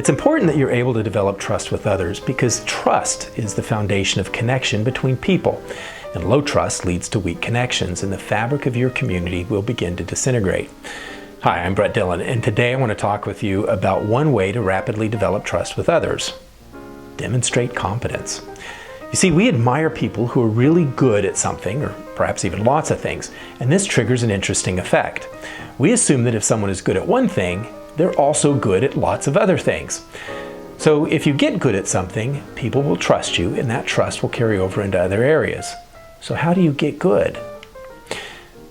It's important that you're able to develop trust with others because trust is the foundation of connection between people. And low trust leads to weak connections, and the fabric of your community will begin to disintegrate. Hi, I'm Brett Dillon, and today I want to talk with you about one way to rapidly develop trust with others. Demonstrate competence. You see, we admire people who are really good at something, or perhaps even lots of things, and this triggers an interesting effect. We assume that if someone is good at one thing, they're also good at lots of other things. So if you get good at something, people will trust you, and that trust will carry over into other areas. So how do you get good?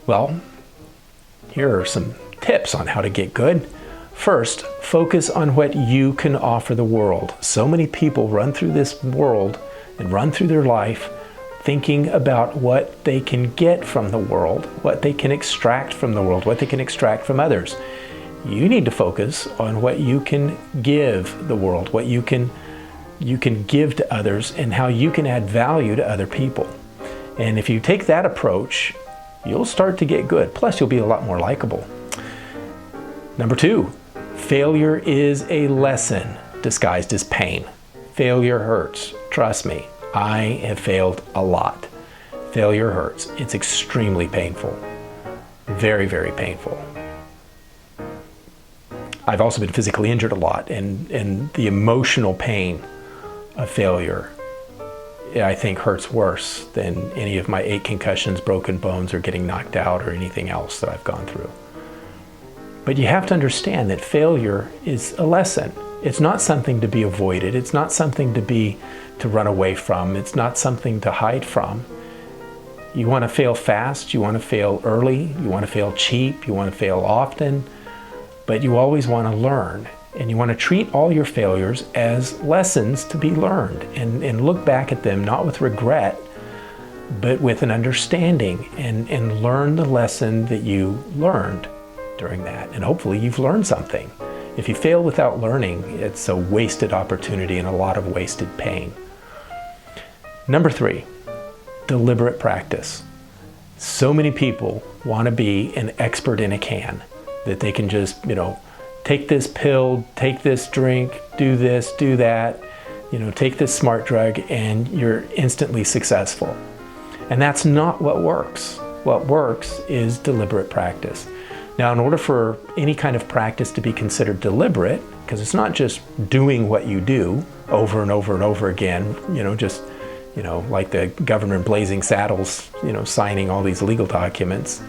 Well, here are some tips on how to get good. First, focus on what you can offer the world. So many people run through this world and run through their life thinking about what they can get from the world, what they can extract from the world, what they can extract from others. You need to focus on what you can give the world, what you can give to others, and how you can add value to other people. And if you take that approach, you'll start to get good. Plus, you'll be a lot more likable. Number 2, failure is a lesson disguised as pain. Failure hurts. Trust me, I have failed a lot. Failure hurts. It's extremely painful. Very, very painful. I've also been physically injured a lot, and the emotional pain of failure, I think, hurts worse than any of my 8 concussions, broken bones, or getting knocked out, or anything else that I've gone through. But you have to understand that failure is a lesson. It's not something to be avoided. It's not something to run away from. It's not something to hide from. You want to fail fast. You want to fail early. You want to fail cheap. You want to fail often. But you always want to learn. And you want to treat all your failures as lessons to be learned and look back at them not with regret, but with an understanding and learn the lesson that you learned during that. And hopefully you've learned something. If you fail without learning, it's a wasted opportunity and a lot of wasted pain. Number 3, deliberate practice. So many people want to be an expert in a can, that they can just, take this pill, take this drink, do this, do that, take this smart drug, and you're instantly successful. And that's not what works. What works is deliberate practice. Now, in order for any kind of practice to be considered deliberate, because it's not just doing what you do over and over and over again, like the governor in Blazing Saddles, signing all these legal documents.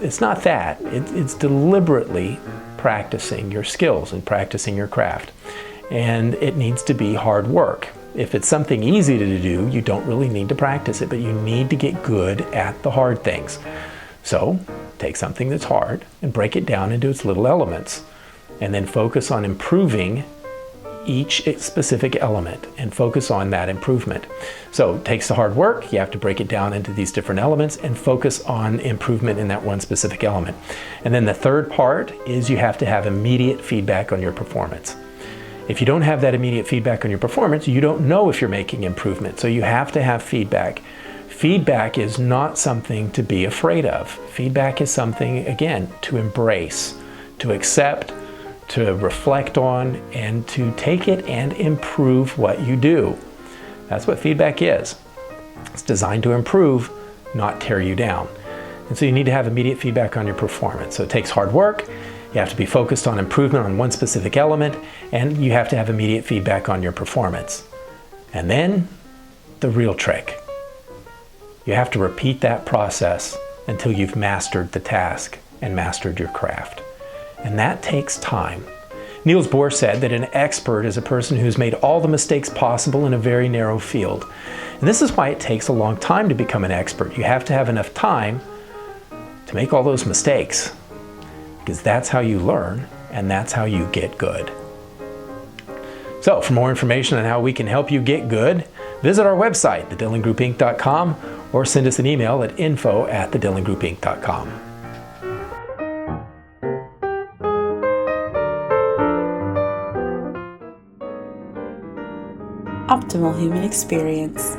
It's not that. It's deliberately practicing your skills and practicing your craft. And it needs to be hard work. If it's something easy to do, you don't really need to practice it, but you need to get good at the hard things. So take something that's hard and break it down into its little elements, and then focus on improving each specific element and focus on that improvement. So it takes the hard work. You have to break it down into these different elements and focus on improvement in that one specific element. And then the third part is you have to have immediate feedback on your performance. If you don't have that immediate feedback on your performance, you don't know if you're making improvement. So you have to have feedback. Feedback is not something to be afraid of. Feedback is something, again, to embrace, to accept, to reflect on, and to take it and improve what you do. That's what feedback is. It's designed to improve, not tear you down. And so you need to have immediate feedback on your performance. So it takes hard work. You have to be focused on improvement on one specific element, and you have to have immediate feedback on your performance. And then the real trick. You have to repeat that process until you've mastered the task and mastered your craft. And that takes time. Niels Bohr said that an expert is a person who's made all the mistakes possible in a very narrow field. And this is why it takes a long time to become an expert. You have to have enough time to make all those mistakes, because that's how you learn and that's how you get good. So for more information on how we can help you get good, visit our website, thedillongroupinc.com, or send us an email at info@thedillongroupinc.com. Optimal human experience.